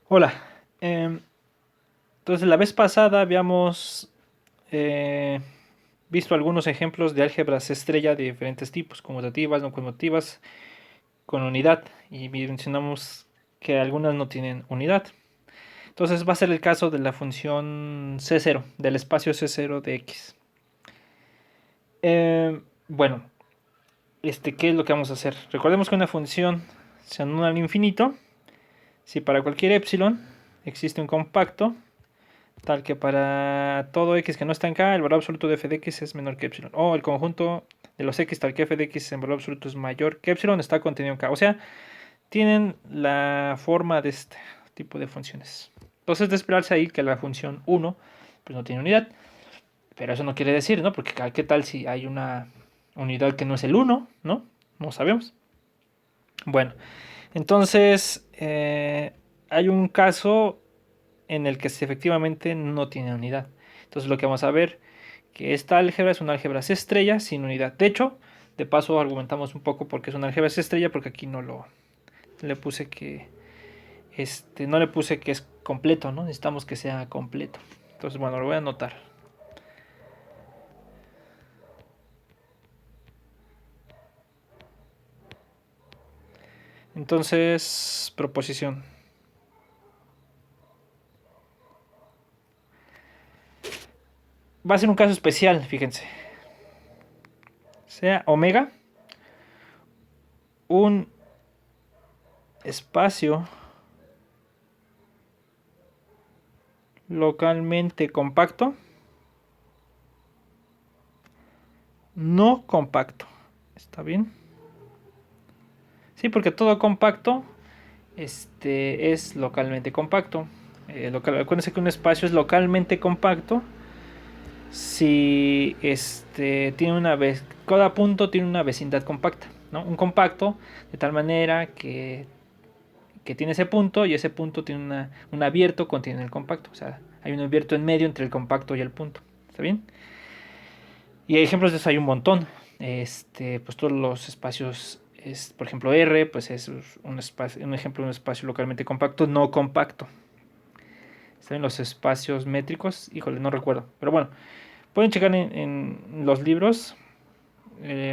Hola. em, entonces, la vez pasada habíamos eh, visto algunos ejemplos de álgebras estrella de diferentes tipos, conmutativas, no conmutativas, con unidad, y mencionamos que algunas no tienen unidad. Entonces, va a ser el caso de la función C0, del espacio C0 de X. Bueno, ¿qué es lo que vamos a hacer? Recordemos que una función se anula al infinito si para cualquier epsilon existe un compacto tal que para todo x que no está en K, el valor absoluto de f de x es menor que epsilon. O el conjunto de los x tal que f de x en valor absoluto es mayor que epsilon está contenido en K. O sea, tienen la forma de este tipo de funciones. Entonces, de esperarse ahí que la función 1 pues no tiene unidad. Pero eso no quiere decir, ¿no? Porque ¿qué tal si hay una unidad que no es el 1, ¿no? No sabemos. Bueno, entonces hay un caso en el que efectivamente no tiene unidad. Entonces lo que vamos a ver que esta álgebra es una álgebra C estrella sin unidad. De hecho, de paso argumentamos un poco porque es una álgebra C estrella porque aquí no lo le puse que no le puse que es completo, ¿no? Necesitamos que sea completo. Entonces, bueno, lo voy a anotar. Entonces, proposición. Va a ser un caso especial, fíjense. Sea omega un espacio localmente compacto, no compacto. ¿Está bien? Sí, porque todo compacto es localmente compacto. Acuérdense que un espacio es localmente compacto si tiene cada punto tiene una vecindad compacta, ¿no? Un compacto de tal manera que tiene ese punto y ese punto tiene un abierto contiene el compacto. O sea, hay un abierto en medio entre el compacto y el punto. ¿Está bien? Y hay ejemplos de eso hay un montón. Pues todos los espacios, por ejemplo, R, pues es un ejemplo de un espacio localmente compacto, no compacto. Están en los espacios métricos, híjole, no recuerdo. Pero bueno, pueden checar en los libros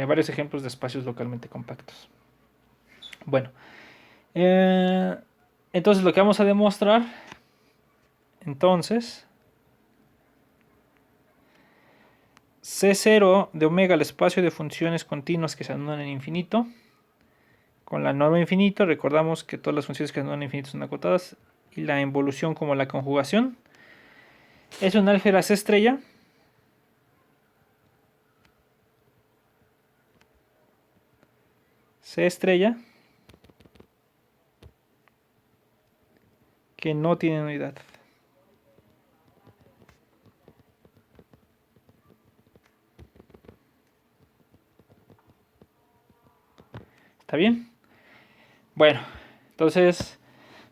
varios ejemplos de espacios localmente compactos. Bueno, eh, entonces lo que vamos a demostrar, entonces, C0 de omega, el espacio de funciones continuas que se anulan en infinito, con la norma infinito, recordamos que todas las funciones que se anulan en infinito son acotadas, y la involución como la conjugación, es un álgebra C estrella, C estrella, que no tiene unidad. ¿Está bien? Bueno, entonces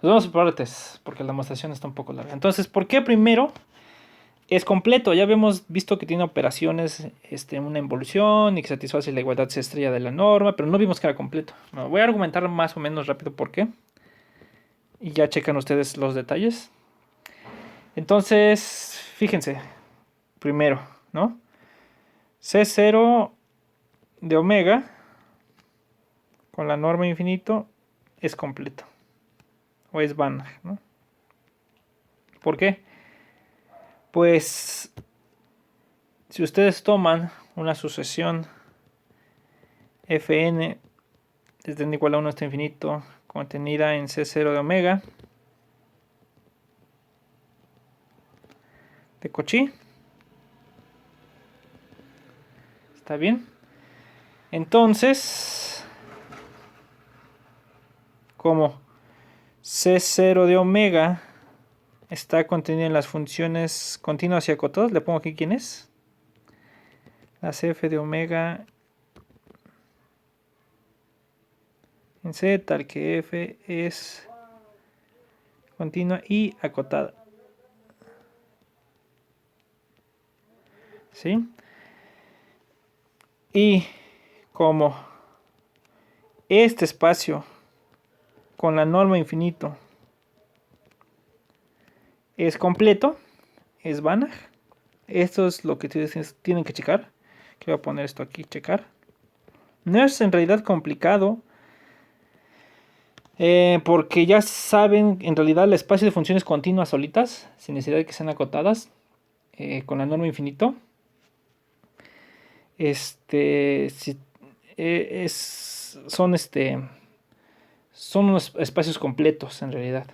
nos vamos por partes, porque la demostración está un poco larga. Entonces, ¿por qué primero es completo? Ya habíamos visto que tiene operaciones, una involución y que satisface la igualdad C estrella de la norma, pero no vimos que era completo. Bueno, voy a argumentar más o menos rápido por qué. Y ya checan ustedes los detalles. Entonces, fíjense, primero, ¿no? C0 de omega con la norma infinito es completo. O es Banach, ¿no? ¿Por qué? Pues si ustedes toman una sucesión Fn desde n igual a 1 hasta infinito contenida en C0 de omega de Cauchy, ¿está bien? Entonces, como C0 de omega está contenida en las funciones continuas y acotadas, le pongo aquí quién es. La CF de omega en C, tal que F es continua y acotada. ¿Sí? Y como este espacio con la norma infinito es completo, es Banach. Esto es lo que ustedes tienen que checar. Que voy a poner esto aquí, checar. No es en realidad complicado. Porque ya saben, en realidad el espacio de funciones continuas solitas, sin necesidad de que sean acotadas, con la norma infinito. Son unos espacios completos en realidad.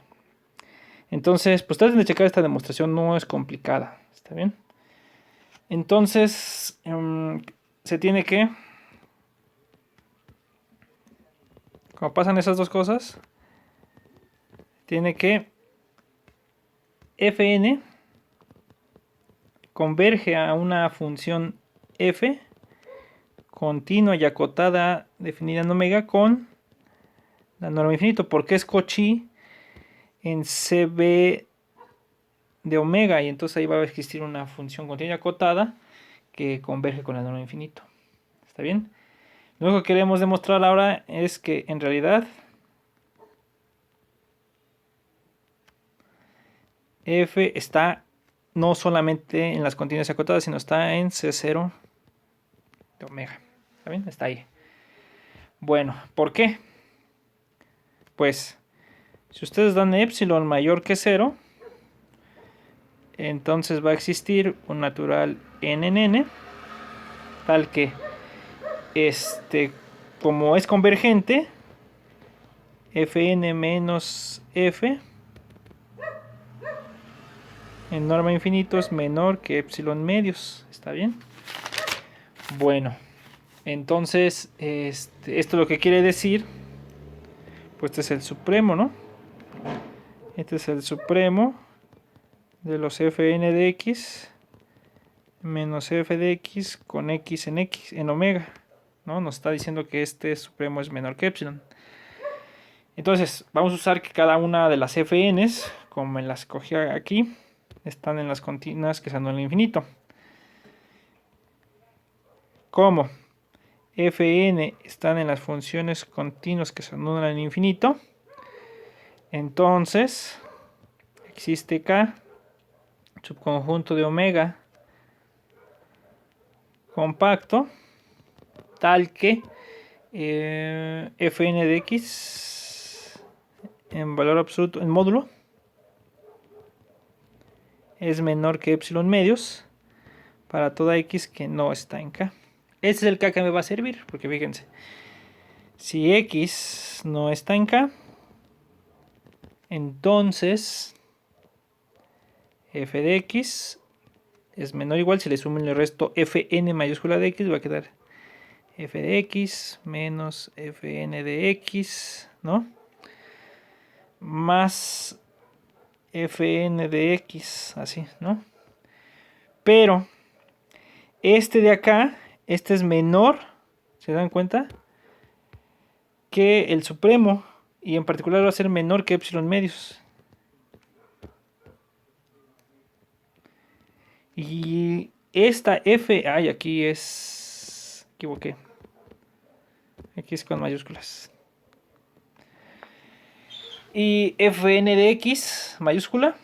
Entonces, pues traten de checar esta demostración, no es complicada, ¿está bien? Entonces, se tiene que, como pasan esas dos cosas, tiene que Fn converge a una función f continua y acotada definida en omega con la norma infinito, porque es Cauchy en Cb de omega, y entonces ahí va a existir una función continua y acotada que converge con la norma infinito. ¿Está bien? Lo único que queremos demostrar ahora es que en realidad f está no solamente en las continuas y acotadas, sino está en C0 de omega. ¿Está bien? Está ahí. Bueno, ¿por qué? Pues, si ustedes dan epsilon mayor que 0, entonces va a existir un natural n en n, tal que como es convergente, Fn menos F en norma infinito es menor que epsilon medios. ¿Está bien? Bueno, entonces esto lo que quiere decir, pues este es el supremo, ¿no? Este es el supremo de los Fn de x menos f de x con x en omega, ¿no? Nos está diciendo que este supremo es menor que epsilon. Entonces, vamos a usar que cada una de las Fn's, como me las cogí aquí, están en las continuas que se anulan al infinito. Como Fn están en las funciones continuas que se anulan al infinito, entonces existe K, subconjunto de omega compacto, tal que Fn de x en valor absoluto, en módulo, es menor que epsilon medios para toda x que no está en K. Este es el K que me va a servir, porque fíjense, si x no está en K, entonces f de x es menor o igual, si le sumo y le resto fn mayúscula de x, va a quedar f de x menos fn de x, ¿no? Más fn de x, así, ¿no? Pero este de acá, este es menor, ¿se dan cuenta? Que el supremo, y en particular va a ser menor que epsilon medios. Y esta f, ay, aquí es, equivoqué, aquí es con mayúsculas. Y fn de x mayúscula,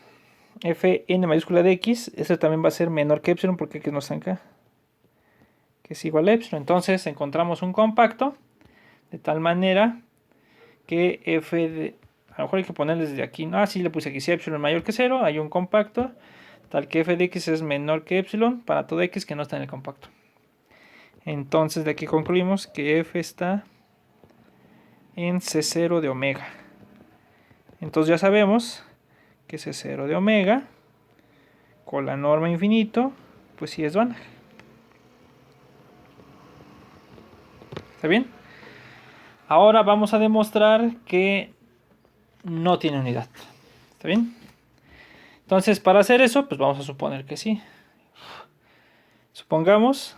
fn mayúscula de x, este también va a ser menor que epsilon porque x no está acá, que es igual a epsilon. Entonces encontramos un compacto de tal manera que f de, a lo mejor hay que ponerle desde aquí, no, así le puse aquí, si epsilon mayor que 0, hay un compacto tal que f de x es menor que epsilon para todo x que no está en el compacto. Entonces de aquí concluimos que f está en C0 de omega. Entonces ya sabemos que C0 de omega con la norma infinito, pues sí es Banach. ¿Está bien? Ahora vamos a demostrar que no tiene unidad. ¿Está bien? Entonces, para hacer eso, pues vamos a suponer que sí. Supongamos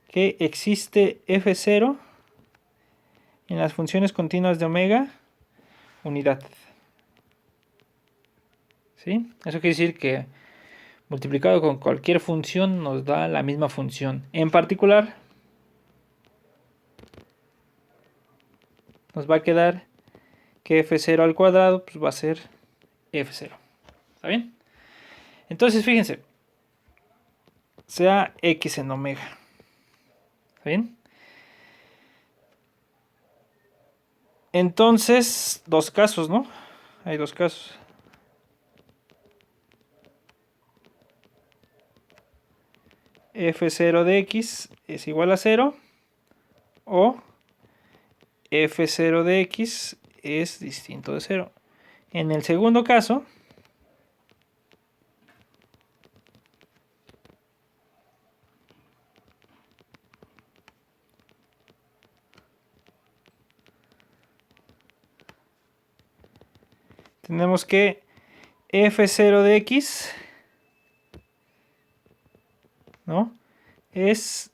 que existe f0 en las funciones continuas de omega unidad. ¿Sí? Eso quiere decir que multiplicado con cualquier función nos da la misma función. En particular, nos va a quedar que f0 al cuadrado pues va a ser f0. ¿Está bien? Entonces fíjense, sea x en omega. ¿Está bien? Entonces, dos casos, ¿no? Hay dos casos. F0 de x es igual a 0 o F0 de x es distinto de 0. En el segundo caso, tenemos que F0 de x, ¿no? Es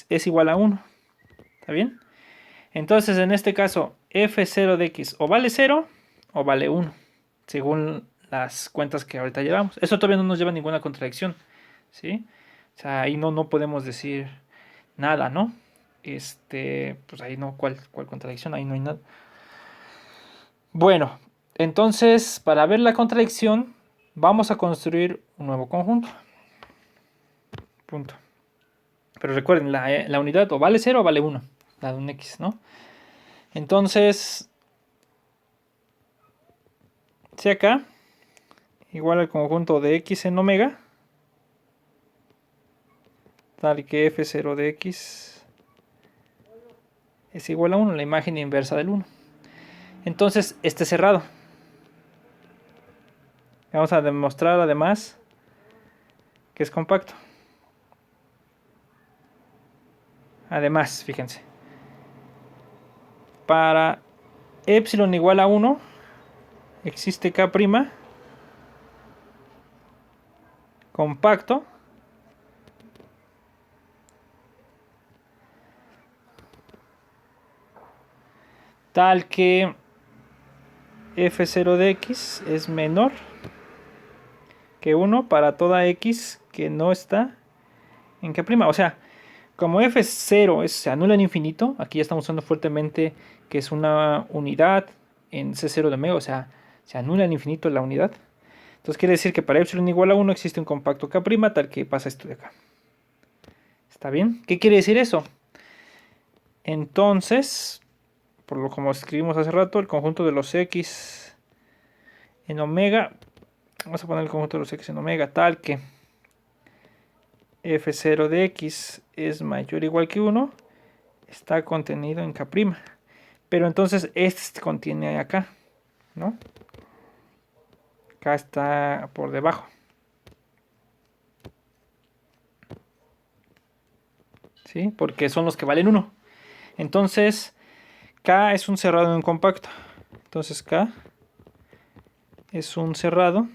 igual a 1. ¿Está bien? Entonces, en este caso, F0 de x o vale 0 o vale 1, según las cuentas que ahorita llevamos. Eso todavía no nos lleva a ninguna contradicción, ¿sí? O sea, ahí no podemos decir nada, ¿no? Pues ahí no, ¿cuál contradicción? Ahí no hay nada. Bueno, entonces, para ver la contradicción, vamos a construir un nuevo conjunto. Punto. Pero recuerden, la unidad o vale 0 o vale 1, la de un x, ¿no? Entonces, si acá, igual al conjunto de x en omega, tal que f0 de x es igual a 1, la imagen inversa del 1. Entonces, este es cerrado. Vamos a demostrar además que es compacto. Además, fíjense, para epsilon igual a 1, existe K' compacto tal que f0 de x es menor que 1 para toda x que no está en K'. O sea, como f0 se anula en infinito, aquí ya estamos usando fuertemente que es una unidad en C0 de omega, o sea, se anula en infinito la unidad. Entonces quiere decir que para epsilon igual a 1 existe un compacto K' tal que pasa esto de acá. ¿Está bien? ¿Qué quiere decir eso? Entonces, por lo como escribimos hace rato, el conjunto de los x en omega, vamos a poner el conjunto de los x en omega tal que f0 de x es mayor o igual que 1, está contenido en K'. Pero entonces este contiene acá, ¿no? Acá está por debajo. ¿Sí? Porque son los que valen 1. Entonces, K es un cerrado en un compacto. Entonces K es un cerrado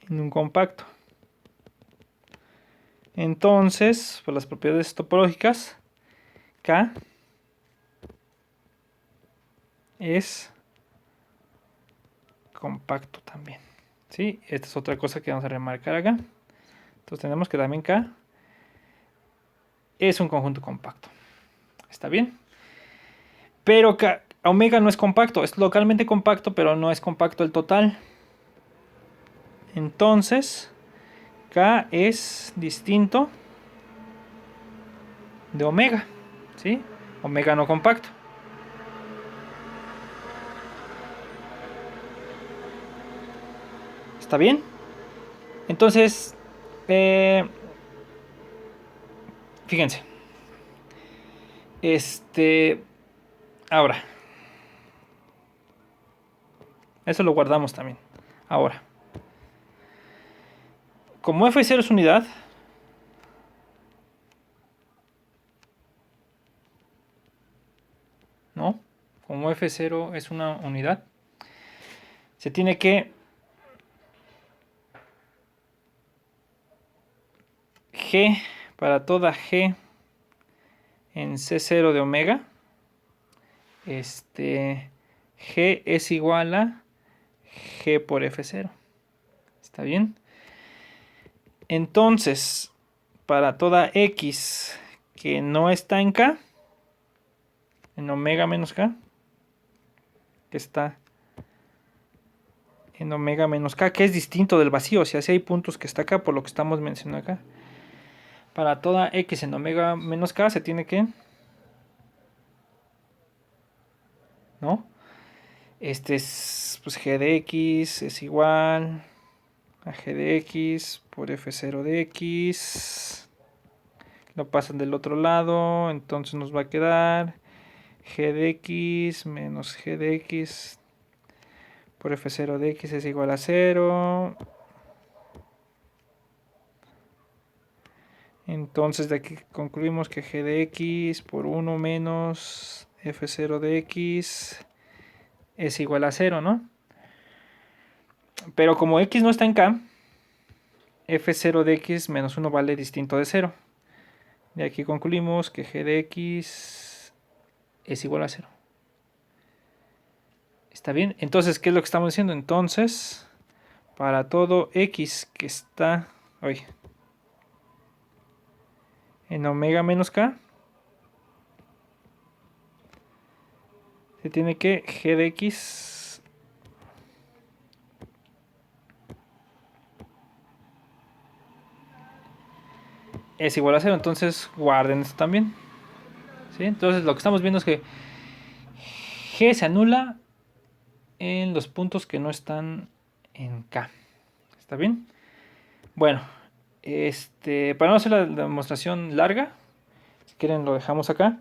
en un compacto. Entonces, por las propiedades topológicas, K es compacto también. ¿Sí? Esta es otra cosa que vamos a remarcar acá. Entonces tenemos que también K es un conjunto compacto. ¿Está bien? Pero omega no es compacto, es localmente compacto, pero no es compacto el total. Entonces, K es distinto de omega, ¿sí? Omega no compacto. ¿Está bien? Entonces, fíjense. Ahora, eso lo guardamos también. Ahora, como f0 es unidad, ¿no? Como f0 es una unidad, se tiene que g para toda g en C0 de omega, g es igual a g por f0. ¿Está bien? Entonces, para toda x que no está en K, en omega menos K, que está en omega menos K, que es distinto del vacío. O sea, si hay puntos que está acá, por lo que estamos mencionando acá. Para toda X en omega menos K se tiene que... ¿no? Este es, pues G de X es igual a G de X por F0 de X. Lo pasan del otro lado, entonces nos va a quedar G de X menos G de X por F0 de X es igual a 0. Entonces de aquí concluimos que G de X por 1 menos F0 de X es igual a 0, ¿no? Pero como X no está en K, F0 de X menos 1 vale distinto de 0. De aquí concluimos que G de X es igual a 0. ¿Está bien? Entonces, ¿qué es lo que estamos diciendo? Entonces, para todo X que está en omega menos K, se tiene que G de X es igual a 0. Entonces, guarden esto también. ¿Sí? Entonces, lo que estamos viendo es que G se anula en los puntos que no están en K. ¿Está bien? Bueno, para no hacer la demostración larga, si quieren lo dejamos acá.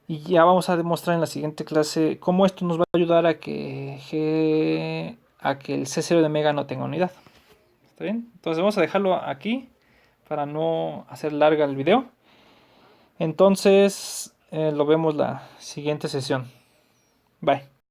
Y ya vamos a demostrar en la siguiente clase cómo esto nos va a ayudar a que el C0 de Mega no tenga unidad. ¿Está bien? Entonces vamos a dejarlo aquí para no hacer larga el video. Entonces lo vemos la siguiente sesión. Bye.